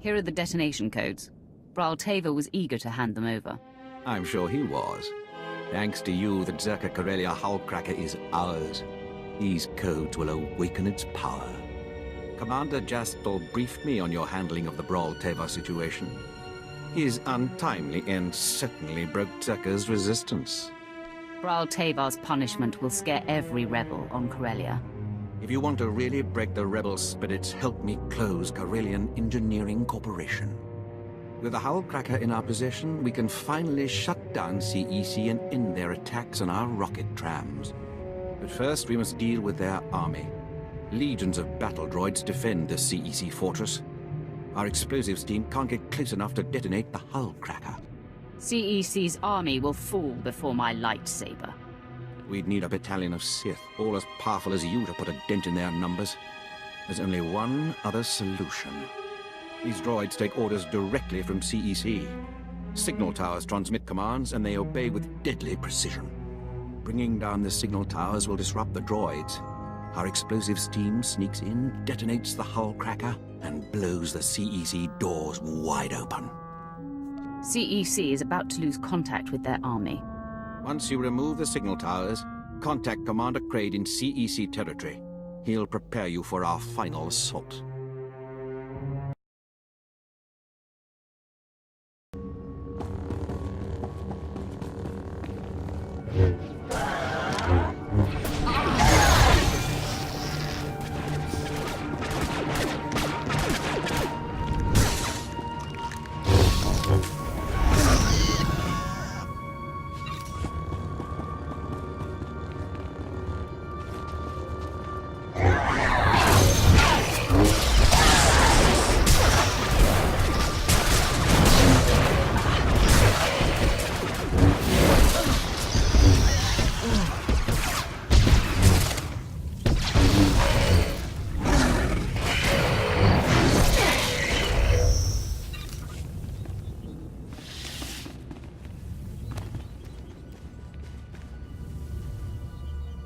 Here are the detonation codes. Teva was eager to hand them over. I'm sure he was. Thanks to you, the Corellia hullcracker is ours. These codes will awaken its power. Commander Jastel briefed me on your handling of the Teva situation. His untimely end certainly broke Zerka's resistance. Teva's punishment will scare every rebel on Corellia. If you want to really break the rebel spirits, help me close Corellian Engineering Corporation. With the hullcracker in our possession, we can finally shut down CEC and end their attacks on our rocket trams. But first, we must deal with their army. Legions of battle droids defend the CEC fortress. Our explosives team can't get close enough to detonate the hullcracker. CEC's army will fall before my lightsaber. We'd need a battalion of Sith, all as powerful as you, to put a dent in their numbers. There's only one other solution. These droids take orders directly from CEC. Signal towers transmit commands, and they obey with deadly precision. Bringing down the signal towers will disrupt the droids. Our explosives team sneaks in, detonates the hullcracker, and blows the CEC doors wide open. CEC is about to lose contact with their army. Once you remove the signal towers, contact Commander Kraid in CEC territory. He'll prepare you for our final assault.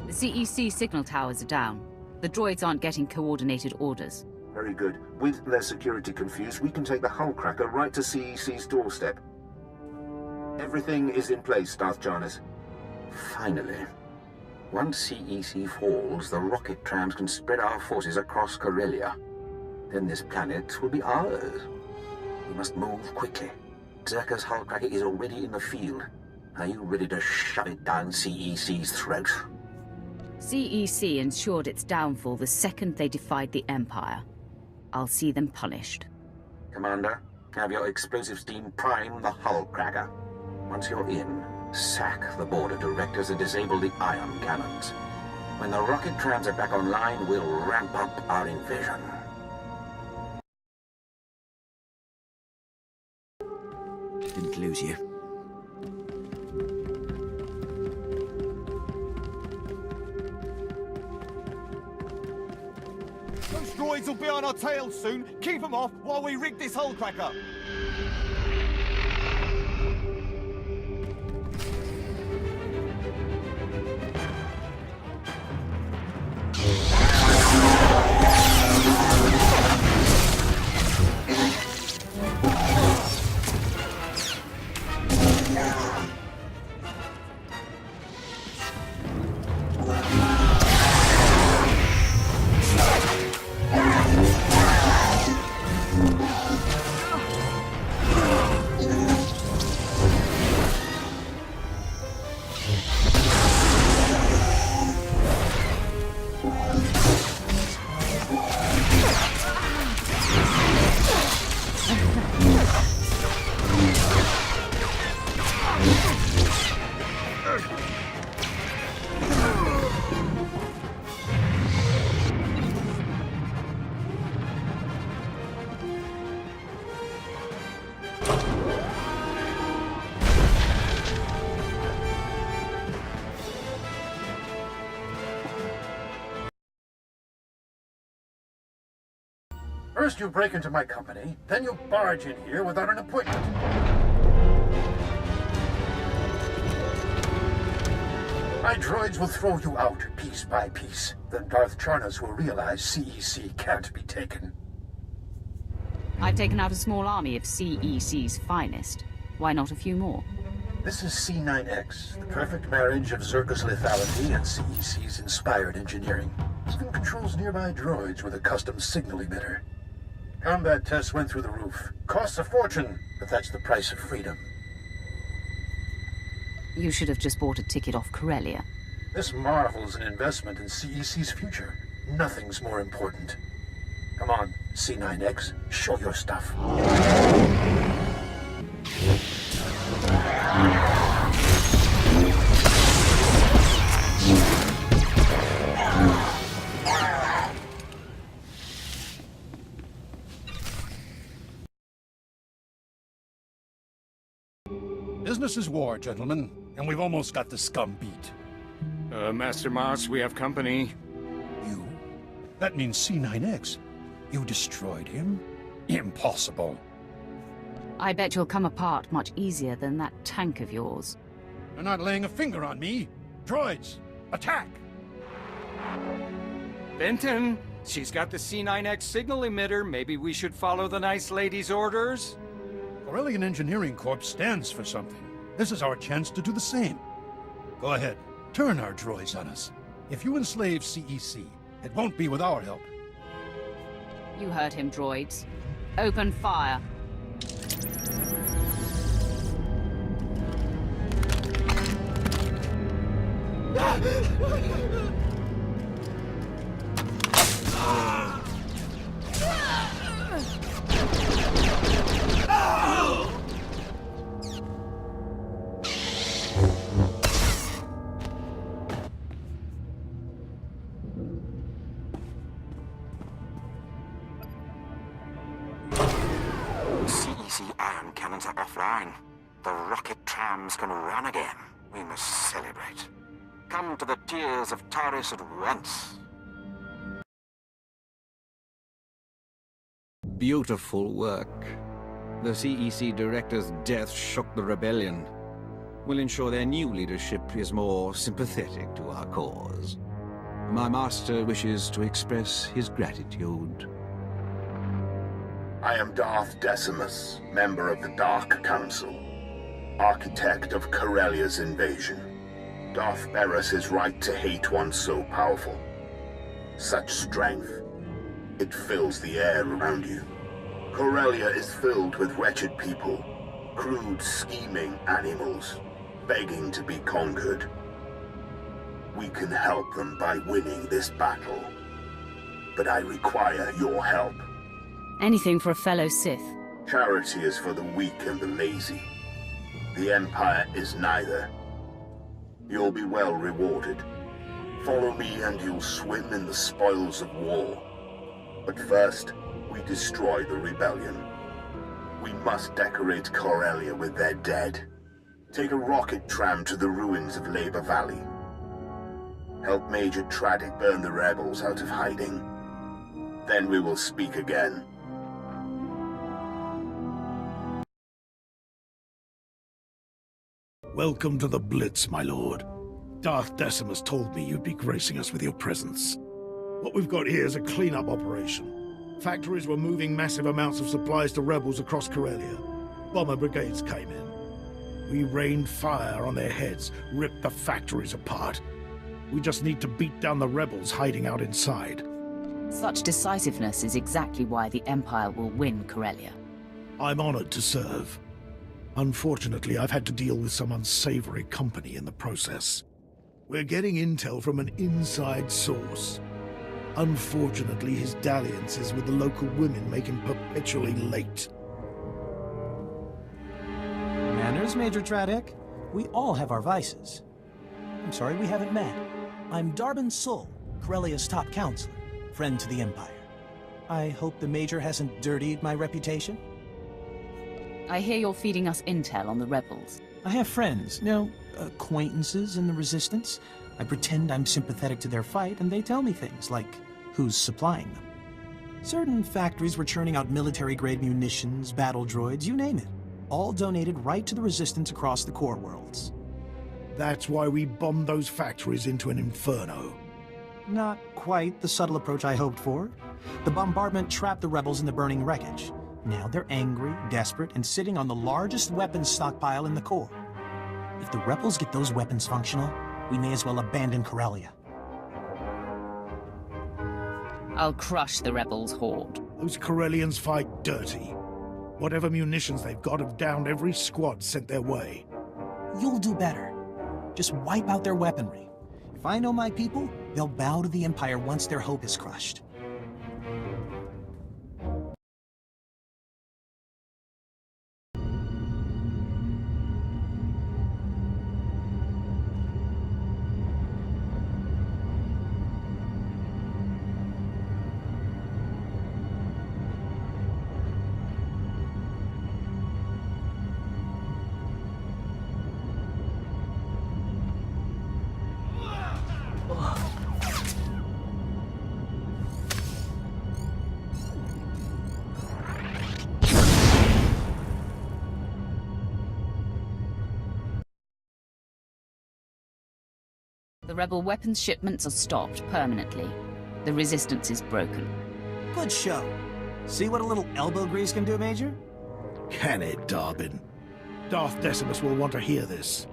The CEC signal towers are down. The droids aren't getting coordinated orders. Very good. With their security confused, we can take the hullcracker right to CEC's doorstep. Everything is in place, Darth Jarnus. Finally. Once CEC falls, the rocket trams can spread our forces across Corellia. Then this planet will be ours. We must move quickly. Zerka's hullcracker is already in the field. Are you ready to shove it down CEC's throat? CEC ensured its downfall the second they defied the Empire. I'll see them punished. Commander, have your explosives team prime the hullcracker. Once you're in, sack the border directors and disable the ion cannons. When the rocket trams are back online, we'll ramp up our invasion. Didn't lose you. Those droids will be on our tails soon. Keep them off while we rig this hullcracker. First you break into my company, then you barge in here without an appointment. My droids will throw you out piece by piece. Then Darth Jarnus will realize CEC can't be taken. I've taken out a small army of CEC's finest. Why not a few more? This is C9X, the perfect marriage of Zerka's lethality and CEC's inspired engineering. Even controls nearby droids with a custom signal emitter. Combat tests went through the roof. Costs a fortune, but that's the price of freedom. You should have just bought a ticket off Corellia. This marvel's an investment in CEC's future. Nothing's more important. Come on, C9X, show your stuff. Business is war, gentlemen, and we've almost got the scum beat. Master Mars, we have company. You? That means C9X. You destroyed him? Impossible. I bet you'll come apart much easier than that tank of yours. You're not laying a finger on me. Droids, attack! Benton, she's got the C9X signal emitter. Maybe we should follow the nice lady's orders? Corellian Engineering Corps stands for something. This is our chance to do the same. Go ahead, turn our droids on us. If you enslave CEC, it won't be with our help. You heard him, droids. Open fire. CEC ion cannons are offline. The rocket trams can run again. We must celebrate. Come to the tears of Taris at once. Beautiful work. The CEC director's death shook the rebellion. We'll ensure their new leadership is more sympathetic to our cause. My master wishes to express his gratitude. I am Darth Decimus, member of the Dark Council, architect of Corellia's invasion. Darth bears his right to hate one so powerful. Such strength, it fills the air around you. Corellia is filled with wretched people, crude, scheming animals, begging to be conquered. We can help them by winning this battle, but I require your help. Anything for a fellow Sith. Charity is for the weak and the lazy. The Empire is neither. You'll be well rewarded. Follow me and you'll swim in the spoils of war. But first, we destroy the rebellion. We must decorate Corellia with their dead. Take a rocket tram to the ruins of Labor Valley. Help Major Tradic burn the rebels out of hiding. Then we will speak again. Welcome to the Blitz, my lord. Darth Decimus told me you'd be gracing us with your presence. What we've got here is a cleanup operation. Factories were moving massive amounts of supplies to rebels across Corellia. Bomber brigades came in. We rained fire on their heads, ripped the factories apart. We just need to beat down the rebels hiding out inside. Such decisiveness is exactly why the Empire will win Corellia. I'm honored to serve. Unfortunately, I've had to deal with some unsavory company in the process. We're getting intel from an inside source. Unfortunately, his dalliances with the local women make him perpetually late. Manners, Major Tradic. We all have our vices. I'm sorry we haven't met. I'm Darbin Sul, Corellia's top counselor, friend to the Empire. I hope the Major hasn't dirtied my reputation. I hear you're feeding us intel on the rebels. I have friends, acquaintances in the Resistance. I pretend I'm sympathetic to their fight, and they tell me things like who's supplying them. Certain factories were churning out military-grade munitions, battle droids, you name it. All donated right to the Resistance across the core worlds. That's why we bombed those factories into an inferno. Not quite the subtle approach I hoped for. The bombardment trapped the rebels in the burning wreckage. Now they're angry, desperate, and sitting on the largest weapons stockpile in the core. If the rebels get those weapons functional, we may as well abandon Corellia. I'll crush the rebels' horde. Those Corellians fight dirty. Whatever munitions they've got have downed every squad sent their way. You'll do better. Just wipe out their weaponry. If I know my people, they'll bow to the Empire once their hope is crushed. The rebel weapons shipments are stopped permanently. The resistance is broken. Good show. See what a little elbow grease can do, Major? Can it, Darbin? Darth Decimus will want to hear this.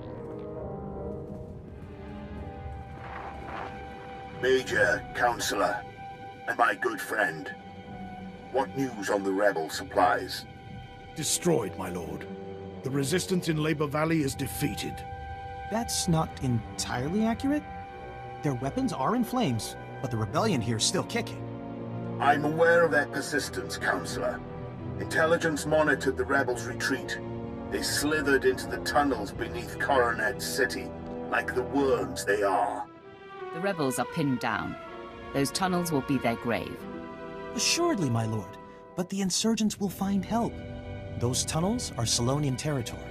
Major, Counselor, and my good friend. What news on the rebel supplies? Destroyed, my lord. The resistance in Labor Valley is defeated. That's not entirely accurate. Their weapons are in flames, but the rebellion here is still kicking. I'm aware of their persistence, Counselor. Intelligence monitored the rebels' retreat. They slithered into the tunnels beneath Coronet City, like the worms they are. The rebels are pinned down. Those tunnels will be their grave. Assuredly, my lord, but the insurgents will find help. Those tunnels are Solonian territory.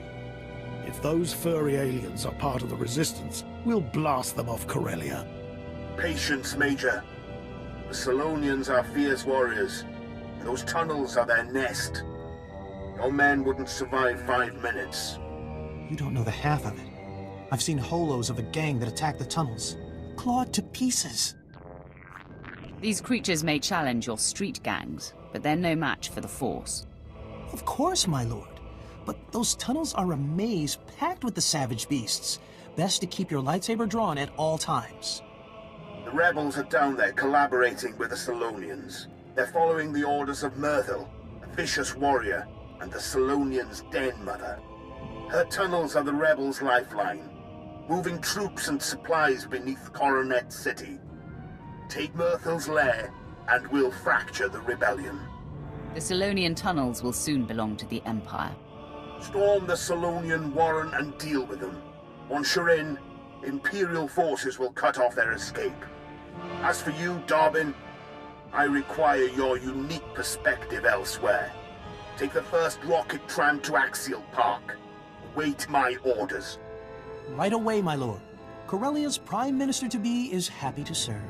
If those furry aliens are part of the resistance, we'll blast them off Corellia. Patience, Major. The Solonians are fierce warriors. Those tunnels are their nest. Your men wouldn't survive 5 minutes. You don't know the half of it. I've seen holos of a gang that attacked the tunnels. Clawed to pieces. These creatures may challenge your street gangs, but they're no match for the Force. Of course, my lord. But those tunnels are a maze packed with the savage beasts. Best to keep your lightsaber drawn at all times. The rebels are down there collaborating with the Solonians. They're following the orders of Myrtle, a vicious warrior, and the Solonians' den mother. Her tunnels are the rebels' lifeline, moving troops and supplies beneath Coronet City. Take Myrtle's lair, and we'll fracture the rebellion. The Solonian tunnels will soon belong to the Empire. Storm the Solonian warren and deal with them. Once you're in, Imperial forces will cut off their escape. As for you, Darbin, I require your unique perspective elsewhere. Take the first rocket tram to Axial Park. Wait my orders. Right away, my lord. Corellia's Prime Minister-to-be is happy to serve.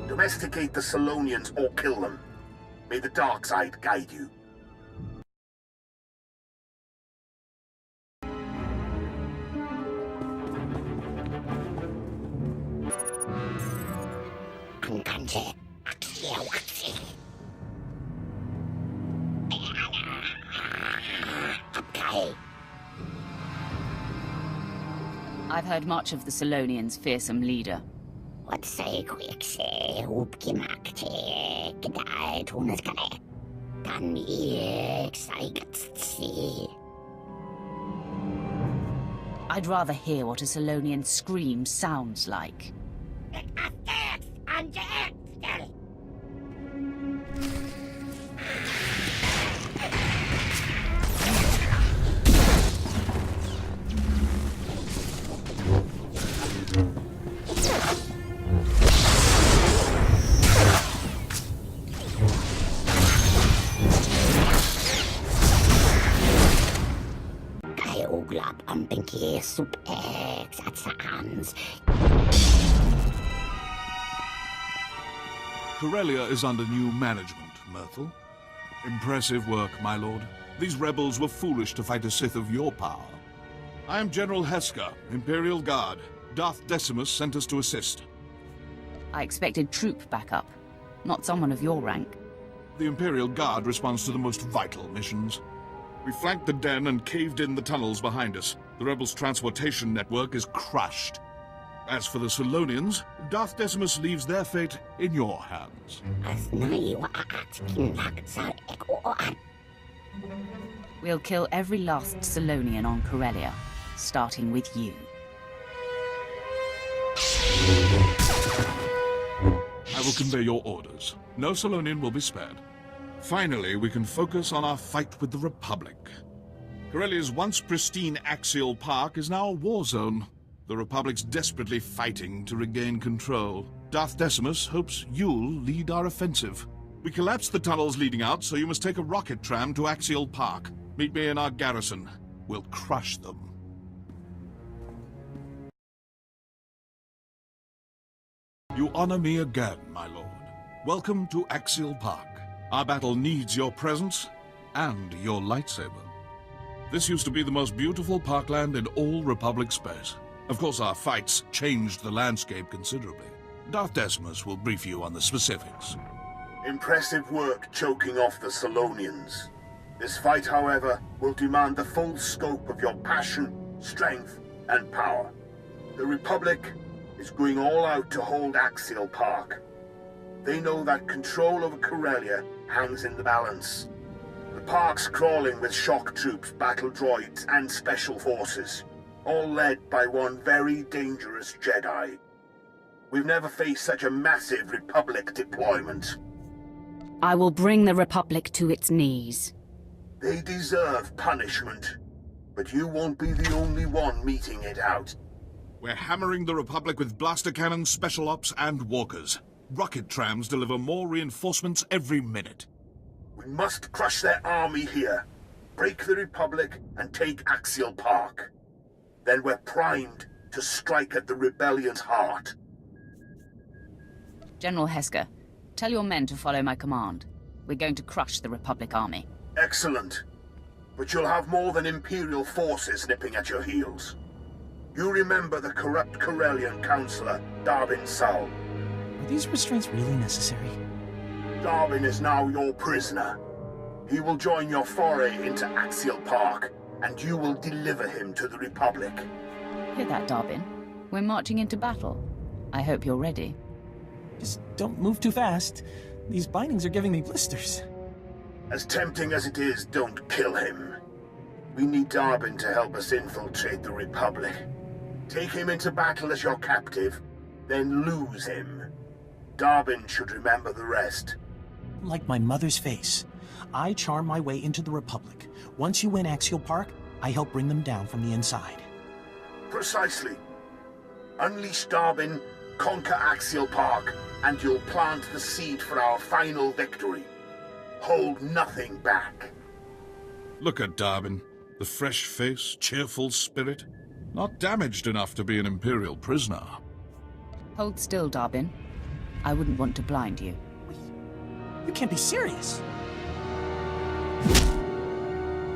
Domesticate the Solonians or kill them. May the dark side guide you. I've heard much of the Solonians' fearsome leader. I'd rather hear what a Solonian scream sounds like. Corellia is under new management, Myrtle. Impressive work, my lord. These rebels were foolish to fight a Sith of your power. I am General Heska, Imperial Guard. Darth Decimus sent us to assist. I expected troop backup, not someone of your rank. The Imperial Guard responds to the most vital missions. We flanked the den and caved in the tunnels behind us. The rebels' transportation network is crushed. As for the Solonians, Darth Decimus leaves their fate in your hands. We'll kill every last Solonian on Corellia, starting with you. I will convey your orders. No Solonian will be spared. Finally, we can focus on our fight with the Republic. Corellia's once pristine axial park is now a war zone. The Republic's desperately fighting to regain control. Darth Decimus hopes you'll lead our offensive. We collapsed the tunnels leading out, so you must take a rocket tram to Axial Park. Meet me in our garrison. We'll crush them. You honor me again, my lord. Welcome to Axial Park. Our battle needs your presence and your lightsaber. This used to be the most beautiful parkland in all Republic space. Of course, our fights changed the landscape considerably. Darth Decimus will brief you on the specifics. Impressive work choking off the Solonians. This fight, however, will demand the full scope of your passion, strength, and power. The Republic is going all out to hold Axial Park. They know that control over Corellia hangs in the balance. The park's crawling with shock troops, battle droids, and special forces, all led by one very dangerous Jedi. We've never faced such a massive Republic deployment. I will bring the Republic to its knees. They deserve punishment, but you won't be the only one meting it out. We're hammering the Republic with blaster cannons, special ops, and walkers. Rocket trams deliver more reinforcements every minute. We must crush their army here, break the Republic, and take Axial Park. Then we're primed to strike at the rebellion's heart. General Hesker, tell your men to follow my command. We're going to crush the Republic army. Excellent. But you'll have more than Imperial forces nipping at your heels. You remember the corrupt Corellian counselor, Darbin Saul. Are these restraints really necessary? Darbin is now your prisoner. He will join your foray into Axial Park, and you will deliver him to the Republic. Hear that, Darbin? We're marching into battle. I hope you're ready. Just don't move too fast. These bindings are giving me blisters. As tempting as it is, don't kill him. We need Darbin to help us infiltrate the Republic. Take him into battle as your captive, then lose him. Darbin should remember the rest. Like my mother's face. I charm my way into the Republic. Once you win Axial Park, I help bring them down from the inside. Precisely. Unleash Darbin, conquer Axial Park, and you'll plant the seed for our final victory. Hold nothing back. Look at Darbin. The fresh face, cheerful spirit. Not damaged enough to be an Imperial prisoner. Hold still, Darbin. I wouldn't want to blind you. You can't be serious.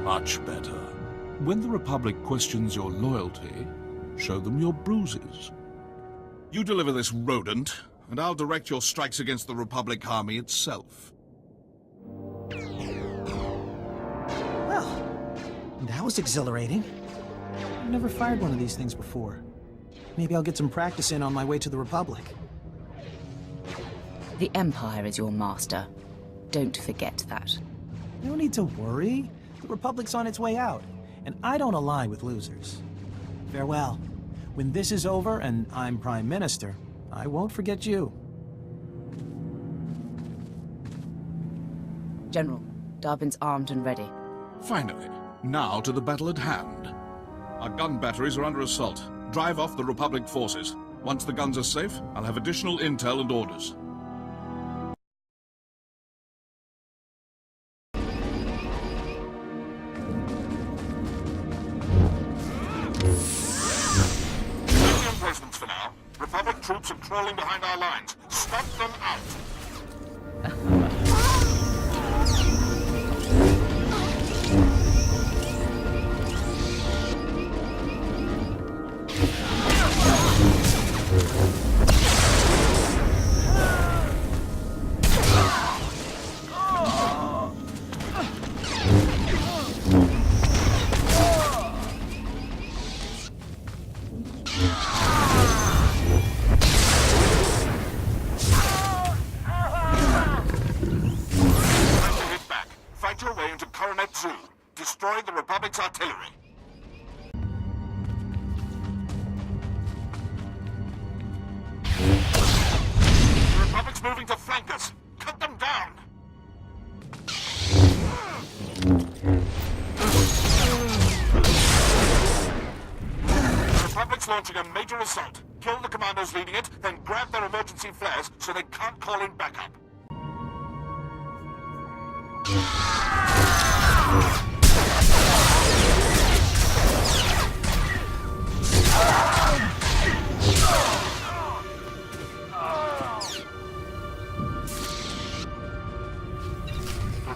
Much better. When the Republic questions your loyalty, show them your bruises. You deliver this rodent, and I'll direct your strikes against the Republic army itself. Well, that was exhilarating. I've never fired one of these things before. Maybe I'll get some practice in on my way to the Republic. The Empire is your master. Don't forget that. No need to worry. The Republic's on its way out, and I don't ally with losers. Farewell. When this is over and I'm Prime Minister, I won't forget you. General, Darbin's armed and ready. Finally, now to the battle at hand. Our gun batteries are under assault. Drive off the Republic forces. Once the guns are safe, I'll have additional intel and orders. Reinforcements for now. Republic troops are crawling behind our lines. Stop them out! pathway into Coronet Zoo. Destroy the Republic's artillery. The Republic's moving to flank us. Cut them down. The Republic's launching a major assault. Kill the commandos leading it, then grab their emergency flares so they can't call in backup. Good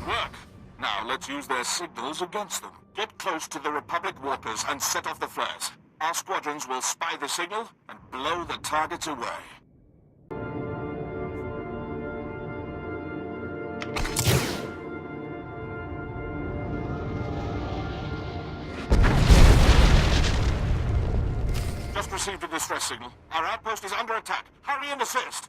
work. Now let's use their signals against them. Get close to the Republic walkers and set off the flares. Our squadrons will spy the signal and blow the targets away. Just received a distress signal. Our outpost is under attack. Hurry and assist!